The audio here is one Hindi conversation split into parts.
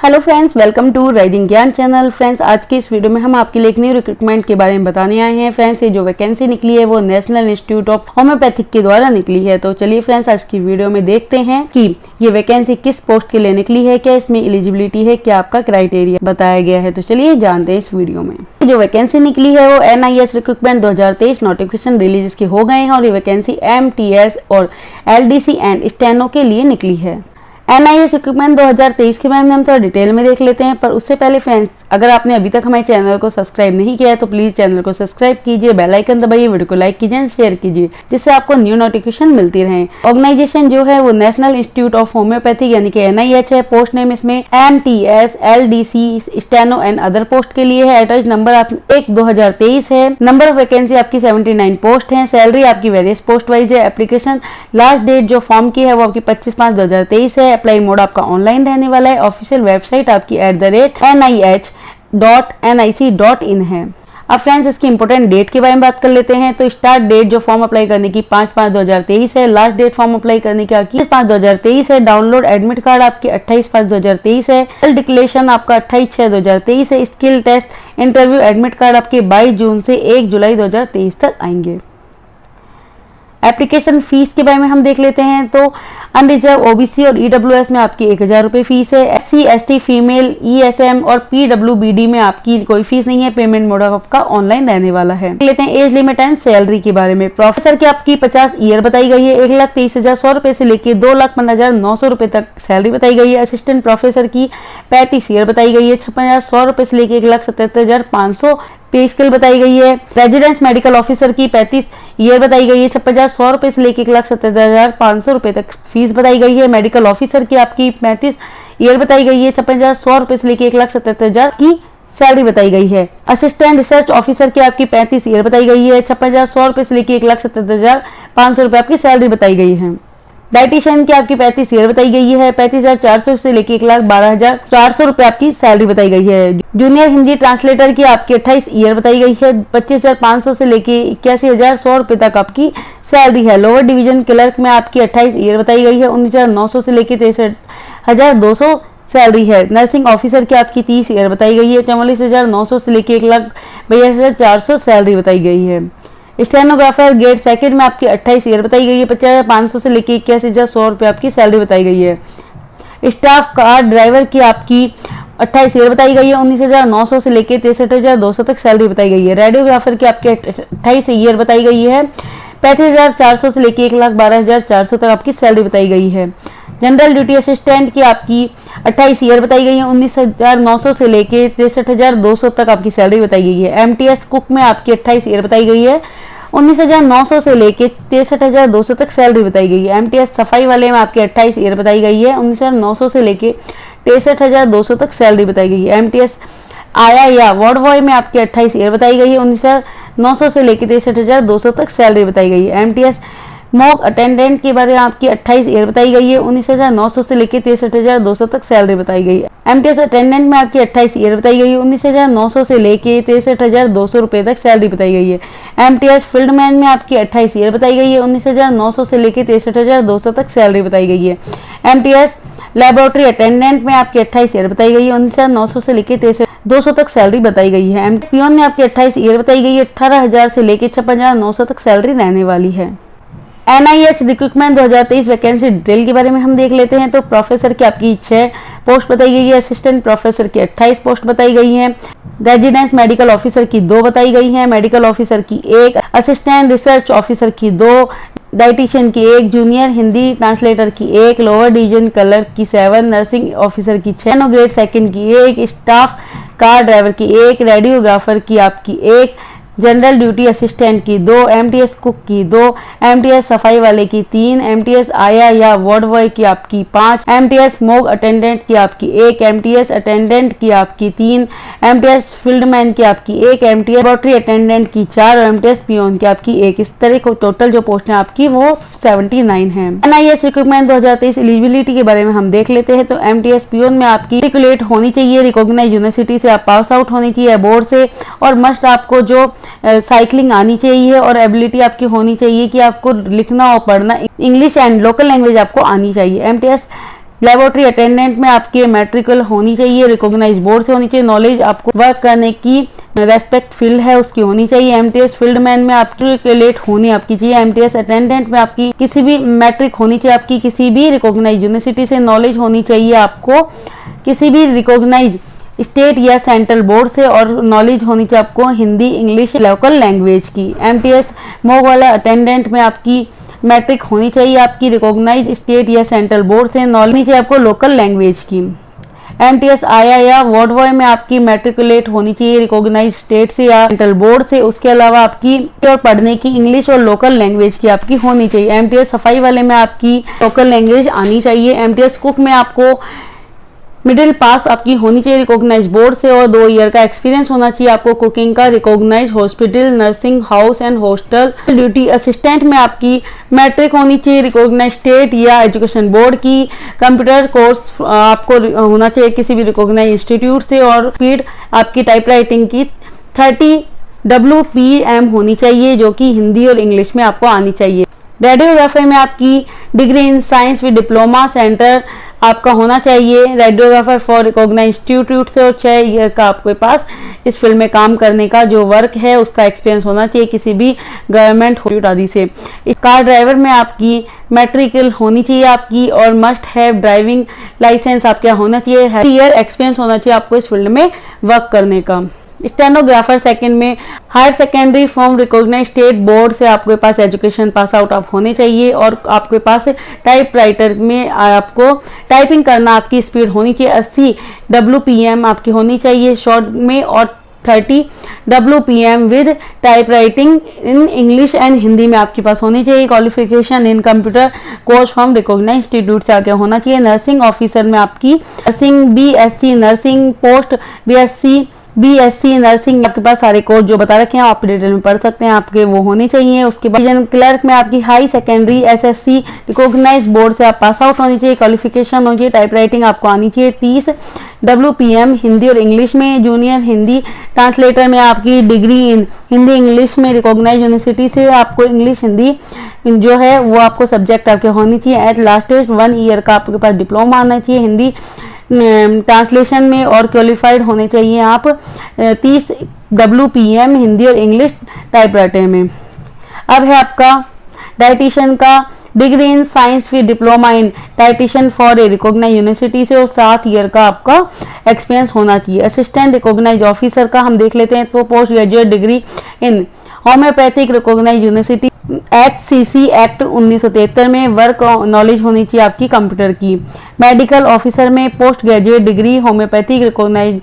Hello friends, welcome to rising Gyan channel. Friends, आज की इस वीडियो में हम आपके लिए एक न्यू रिक्रूटमेंट के बारे में बताने आए हैं। फ्रेंड्स, ये जो वैकेंसी निकली है वो नेशनल इंस्टीट्यूट ऑफ होम्योपैथिक के द्वारा निकली है। तो चलिए फ्रेंड्स, आज की वीडियो में देखते हैं कि ये वैकेंसी किस पोस्ट के लिए निकली है, क्या इसमें एलिजिबिलिटी है, क्या आपका क्राइटेरिया बताया गया है। तो चलिए जानते हैं इस वीडियो में। जो वैकेंसी निकली है वो NIH रिक्रूटमेंट 2023 नोटिफिकेशन रिलीज के हो गए हैं और ये वैकेंसी MTS और LDC एंड स्टेनो के लिए निकली है। NIH रिक्रूटमेंट 2023 के बारे में हम थोड़ा डिटेल में देख लेते हैं, पर उससे पहले फ्रेंड्स, अगर आपने अभी तक हमारे चैनल को सब्सक्राइब नहीं किया है तो प्लीज चैनल को सब्सक्राइब कीजिए, बेल आइकन दबाइए, वीडियो को लाइक कीजिए, शेयर कीजिए, जिससे आपको न्यू नोटिफिकेशन मिलती रहे। ऑर्गेनाइजेशन जो है वो नेशनल इंस्टीट्यूट ऑफ होम्योपैथिक यानी कि NIH है। पोस्ट नेम इसमें MTS, LDC, steno and other post के लिए है। एड्रेस नंबर 1/2023 है। नंबर ऑफ वैकेंसी आपकी 79 पोस्ट है। सैलरी आपकी वेरियस पोस्ट वाइज है। एप्लीकेशन लास्ट डेट जो फॉर्म की है वो आपकी 25/5/2023 है। अप्लाई मोड आपका ऑनलाइन रहने वाला है। ऑफिशियल वेबसाइट आपकी @NIH.nic.in है। अब फ्रेंड्स, इसकी इंपोर्टेंट डेट के बारे में बात कर लेते हैं। तो स्टार्ट डेट जो फॉर्म अप्लाई करने की 5/5/2023 है। लास्ट डेट फॉर्म अप्लाई करने की 21/5/2023 है। डाउनलोड एडमिट कार्ड आपकी 28/5/2023 है। डिक्लेरेशन आपका 28/6/2023 है। Skill test interview admit card आपके 22 जून से 1 जुलाई 2023 तक आएंगे। एप्लीकेशन फीस के बारे में हम देख लेते हैं। तो अनरिजर्व OBC और EWS में आपकी 1000 रुपये फीस है। SC ST फीमेल ESM और PWBD में आपकी कोई फीस नहीं है। पेमेंट मोड आपका ऑनलाइन रहने वाला है। देख लेते हैं एज लिमिट एंड सैलरी के बारे में। प्रोफेसर की आपकी 50 ईयर बताई गई है। 1,23,100 रुपए से लेकर 2,15,900 रुपए तक सैलरी बताई गई है। असिस्टेंट प्रोफेसर की 35 ईयर बताई गई है। 56,100 रुपए से लेकर 1,77,500 पे स्केल बताई गई है। रेजिडेंस मेडिकल ऑफिसर की 35 ईयर बताई गई है। 56,100 रुपए से लेकर 1,77,500 रुपए तक फीस बताई गई है। मेडिकल ऑफिसर की आपकी 35 ईयर बताई गई है। 56,100 रुपए से लेकर 1,77,000 की सैलरी बताई गई है। असिस्टेंट रिसर्च ऑफिसर की आपकी 35 ईयर बताई गई है। 56,100 रुपए से लेकर 1,77,500 रुपए आपकी सैलरी बताई गई है। डाइटिशियन की आपकी 35 ईयर बताई गई है। 35,400 से लेकर 1,12,400 रुपए आपकी सैलरी बताई गई है। जूनियर हिंदी ट्रांसलेटर की आपकी 28 ईयर बताई गई है। 25,500 से लेकर 81,100 रुपए तक आपकी सैलरी है। लोअर डिवीजन क्लर्क में आपकी 28 ईयर बताई गई है। 19,900 से लेकर 63,200 सैलरी है। नर्सिंग ऑफिसर की आपकी 30 ईयर बताई गई है। 44,900 से लेकर 1,82,400 सैलरी बताई गई है। स्टेनोग्राफर ग्रेड सेकंड में आपकी 28 ईयर बताई गई है। 50,500 से लेकर 81,100 रुपए आपकी सैलरी बताई गई है। स्टाफ कार ड्राइवर की आपकी 28 ईयर बताई गई है। 19,900 से लेकर 63,200 तक सैलरी बताई गई है। रेडियोग्राफर की आपकी 28 ईयर बताई गई है। 35,400 से लेकर 1,12,400 तक आपकी सैलरी बताई गई है। जनरल ड्यूटी असिस्टेंट की आपकी 28 ईयर बताई गई है। 19,900 से लेकर 63,200 तक आपकी सैलरी बताई गई है। MTS कुक में आपकी 28 ईयर बताई गई है। 19,900 से लेकर 63,200 तक सैलरी बताई गई है। MTS सफाई वाले में आपकी 28 ईयर बताई गई है। 19,900 से लेकर 63,200 तक सैलरी बताई गई है। MTS आया या वार्ड बॉय में आपकी 28 ईयर बताई गई है। 19,900 से लेकर 63,200 तक सैलरी बताई गई है। MTS मॉक अटेंडेंट के बारे में आपकी 28 ईयर बताई गई है। 19,900 से लेकर 63,200 तक सैलरी बताई गई है। MTS अटेंडेंट में आपकी 28 ईयर बताई गई है। 19,900 से लेकर 63,200 रुपए तक सैलरी बताई गई है। MTS फील्डमैन में आपकी 28 ईयर बताई गई है। 19,900 से लेकर 63,200 तक सैलरी बताई गई है। MTS लैबोरेटरी अटेंडेंट में आपकी 28 ईयर बताई गई है। 19,900 से लेकर 63,200 तक सैलरी बताई गई है। MTS पियोन में आपकी 28 ईयर बताई गई है। 18,000 से लेकर 56,900 तक सैलरी रहने वाली है। NIH रिक्रूटमेंट 2023 वैकेंसी डिटेल के बारे में हम देख लेते हैं। तो प्रोफेसर की आपकी 6 पोस्ट बताई गई है। असिस्टेंट प्रोफेसर की 28 पोस्ट बताई गई है। रेजिडेंस मेडिकल ऑफिसर की 2 बताई गई है। मेडिकल ऑफिसर की 1, असिस्टेंट रिसर्च ऑफिसर की 2, डाइटिशियन की 1, जूनियर हिंदी ट्रांसलेटर की 1, लोअर डिवीजन क्लर्क की 7, नर्सिंग ऑफिसर की 6, ग्रेड सेकंड की 1, स्टाफ कार ड्राइवर की 1, रेडियोग्राफर की आपकी 1, जनरल ड्यूटी असिस्टेंट की 2, MTS कुक की 2, MTS सफाई वाले की 3, MTS आया या वार्ड बॉय की आपकी 5, MTS मोग अटेंडेंट की आपकी 1, MTS अटेंडेंट की आपकी 3, MTS फील्डमैन की आपकी 1, MTS लैबोरेटरी अटेंडेंट की 4 और MTS पियोन की आपकी 1। इस तरह को टोटल जो पोस्ट है आपकी वो 79 है। NIH रिक्रूटमेंट 2023 एलिजिबिलिटी के बारे में हम देख लेते हैं। तो MTS पियोन में आपकी मैट्रिकुलेट होनी चाहिए, रिकॉग्नाइज यूनिवर्सिटी से आप पास आउट होनी चाहिए, बोर्ड से, और मस्ट आपको जो साइकिलिंग आनी चाहिए और एबिलिटी आपकी होनी चाहिए कि आपको लिखना और पढ़ना इंग्लिश एंड लोकल लैंग्वेज आपको आनी चाहिए। MTS लेबोरेटरी अटेंडेंट में आपकी मैट्रिकल होनी चाहिए, रिकॉग्नाइज बोर्ड से होनी चाहिए। नॉलेज आपको वर्क करने की रेस्पेक्ट फील्ड है उसकी होनी चाहिए। एमटीएस फील्डमैन में आपकी लेट होनी आपकी चाहिए। एमटीएस अटेंडेंट में आपकी किसी भी मैट्रिक होनी चाहिए, आपकी किसी भी रिकॉग्नाइज यूनिवर्सिटी से नॉलेज होनी चाहिए आपको, किसी भी रिकॉग्नाइज स्टेट या सेंट्रल बोर्ड से, और नॉलेज होनी चाहिए आपको हिंदी, इंग्लिश, लोकल लैंग्वेज की। एमटीएस मोग वाला अटेंडेंट में आपकी मैट्रिक होनी चाहिए, आपकी रिकॉग्नाइज स्टेट या सेंट्रल बोर्ड से, नॉलेज चाहिए आपको लोकल लैंग्वेज की। एमटीएस आया या वार्ड बॉय में आपकी मैट्रिकुलेट होनी चाहिए, रिकॉग्नाइज स्टेट से या सेंट्रल बोर्ड से। उसके अलावा आपकी और पढ़ने की इंग्लिश और लोकल लैंग्वेज की आपकी होनी चाहिए। एमटीएस सफाई वाले में आपकी लोकल लैंग्वेज आनी चाहिए। एमटीएस कुक में आपको मिडिल पास आपकी होनी चाहिए रिकॉग्नाइज बोर्ड से, और 2 ईयर का एक्सपीरियंस होना चाहिए आपको कुकिंग का। Recognize hospital, nursing house and hostel. Duty assistant में आपकी मैट्रिक होनी चाहिए, रिकॉग्नाइज स्टेट या एजुकेशन बोर्ड की। कंप्यूटर कोर्स आपको होना चाहिए किसी भी रिकॉग्नाइज इंस्टीट्यूट से, और स्पीड आपकी टाइपराइटिंग की 30 WPM होनी चाहिए, जो कि हिंदी और इंग्लिश में आपको आनी चाहिए। रेडियोग्राफी में आपकी degree in science with diploma centre आपका होना चाहिए, रेडियोग्राफर फॉर रिकॉग्नाइज इंस्टीट्यूट से, और 6 ईयर का आपके पास इस फील्ड में काम करने का जो वर्क है उसका एक्सपीरियंस होना चाहिए किसी भी गवर्नमेंट इंस्टीट्यूट आदि से। कार ड्राइवर में आपकी मैट्रिकल होनी चाहिए आपकी, और मस्ट हैव ड्राइविंग लाइसेंस आपके होना चाहिए। ईयर एक्सपीरियंस होना चाहिए आपको इस फील्ड में वर्क करने का। स्टेनोग्राफर सेकंड में higher secondary from recognize state board से आपके पास एजुकेशन पास आउट आप होने चाहिए, और आपके पास टाइपराइटर में आपको टाइपिंग करना आपकी स्पीड होनी चाहिए। 80 WPM आपकी होनी चाहिए शॉर्ट में, और 30 WPM with typewriting in English and Hindi में आपके पास होनी चाहिए। Qualification in computer course from recognize institute से आगे होना चाहिए। नर्सिंग ऑफिसर में आपकी nursing BSc nursing post BSc nursing आपके पास सारे कोर्स जो बता रखे हैं आप डिटेल में पढ़ सकते हैं, आपके वो होने चाहिए। उसके बाद क्लर्क में आपकी high secondary SSC recognise board से आप पास आउट होनी चाहिए। क्वालिफिकेशन होनी चाहिए, टाइपराइटिंग आपको आनी चाहिए। 30 WPM हिंदी और इंग्लिश में। जूनियर हिंदी ट्रांसलेटर में आपकी डिग्री इन हिंदी इंग्लिश में रिकॉग्नाइज यूनिवर्सिटी से, आपको इंग्लिश हिंदी जो है वो आपको सब्जेक्ट आपके होनी चाहिए। एट लास्ट 1 ईयर का आपके पास डिप्लोमा आना चाहिए हिंदी ट्रांसलेशन में, और क्वालिफाइड होने चाहिए आप 30 WPM हिंदी और इंग्लिश टाइपराइटर में। अब है आपका डाइटिशियन का degree in science with diploma in dietician for a recognise university से, और 7 ईयर का आपका एक्सपीरियंस होना चाहिए। असिस्टेंट रिकॉग्नाइज ऑफिसर का हम देख लेते हैं, तो post graduate degree in homeopathic recognise university HCC act 1973 में। वर्क नॉलेज होनी चाहिए आपकी कंप्यूटर की। मेडिकल ऑफिसर में post graduate degree homeopathic recognise.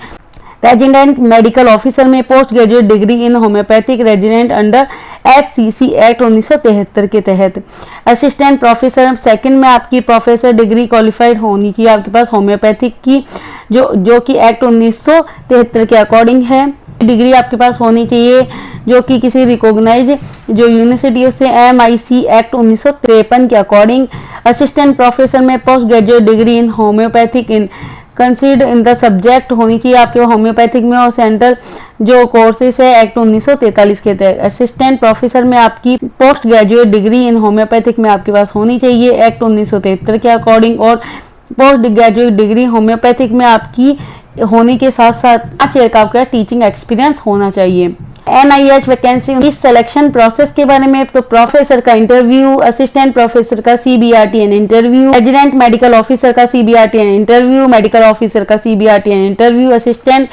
Resident medical officer में post graduate degree in homeopathic resident under HCC act 1973 के तहत। असिस्टेंट प्रोफेसर सेकंड में आपकी प्रोफेसर डिग्री क्वालिफाइड होनी चाहिए आपके पास होम्योपैथिक की, जो कि एक्ट 1973 के अकॉर्डिंग है। डिग्री आपके पास होनी चाहिए जो कि किसी रिकॉग्नाइज जो यूनिवर्सिटी से MIC एक्ट 1953 के अकॉर्डिंग। असिस्टेंट प्रोफेसर में post graduate degree in homeopathic in कंसीड in the subject होनी चाहिए आपके होम्योपैथिक में, और सेंटर जो कोर्सेस है एक्ट 1943 के तहत। असिस्टेंट प्रोफेसर में आपकी post graduate degree in homeopathic में आपके पास होनी चाहिए एक्ट 1973 के अकॉर्डिंग, और पोस्ट ग्रेजुएट डिग्री होम्योपैथिक में आपकी होने के साथ साथ 5 ईयर का आपका टीचिंग एक्सपीरियंस होना चाहिए। NIH वैकेंसी इस सिलेक्शन प्रोसेस के बारे में, तो प्रोफेसर का इंटरव्यू, असिस्टेंट प्रोफेसर का CBRTN interview, resident medical officer का CBRTN इंटरव्यू, मेडिकल ऑफिसर का CBRTN interview, assistant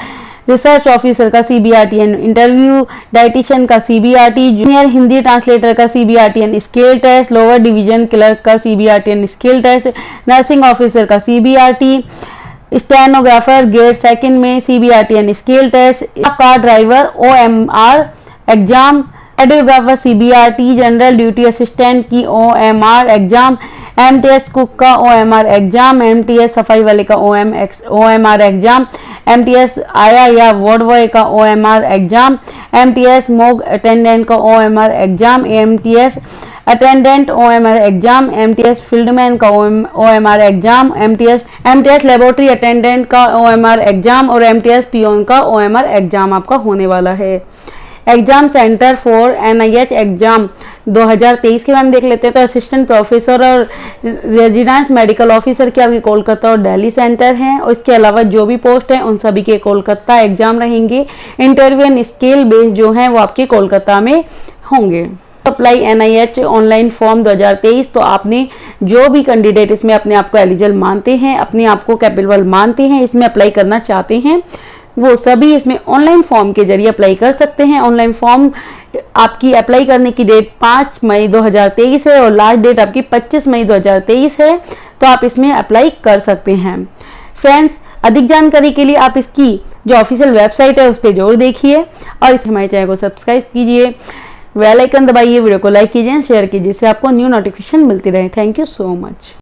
research officer का CBRTN इंटरव्यू, डाइटिशियन का CBRT, जूनियर हिंदी ट्रांसलेटर का CBRTN skill test, lower division clerk का CBRTN skill test, nursing officer का CBRT, स्टेनोग्राफर ग्रेड सेकंड में CBRTN skill test, car driver OMR exam, radiographer CBRT, general duty assistant की OMR एग्जाम, MTS कुक का OMR एग्जाम, MTS सफाई वाले का OMR एग्जाम, MTS आया या वार्ड बॉय का OMR एग्जाम, MTS मोग अटेंडेंट का OMR exam, MTS attendant OMR exam, MTS fieldman का OMR exam, MTS laboratory attendant का OMR एग्जाम, और MTS पियोन का OMR एग्जाम आपका होने वाला है। Exam centre for NIH exam 2023 के बारे में देख लेते हैं। तो असिस्टेंट प्रोफेसर और रेजिडेंस मेडिकल ऑफिसर के आपके कोलकाता और दिल्ली सेंटर हैं, और इसके अलावा जो भी पोस्ट हैं उन सभी के कोलकाता एग्जाम रहेंगे। इंटरव्यू एंड स्किल बेस्ड जो हैं वो आपके कोलकाता में होंगे। अप्लाई NIH ऑनलाइन फॉर्म 2023, तो आपने जो भी कैंडिडेट इसमें अपने आप को एलिजिबल मानते हैं, अपने आप को कैपेबल मानते हैं, इसमें अप्लाई करना चाहते हैं, वो सभी इसमें ऑनलाइन फॉर्म के जरिए अप्लाई कर सकते हैं। ऑनलाइन फॉर्म आपकी अप्लाई करने की डेट 5 मई 2023 है और लास्ट डेट आपकी 25 मई 2023 है, तो आप इसमें अप्लाई कर सकते हैं। फ्रेंड्स, अधिक जानकारी के लिए आप इसकी जो ऑफिशियल वेबसाइट है उस पर जरूर देखिए, और इस हमारे चैनल को सब्सक्राइब कीजिए, बेल आइकन दबाइए, वीडियो को लाइक कीजिए, शेयर कीजिए, जिससे आपको न्यू नोटिफिकेशन मिलती रहे। Thank you so much.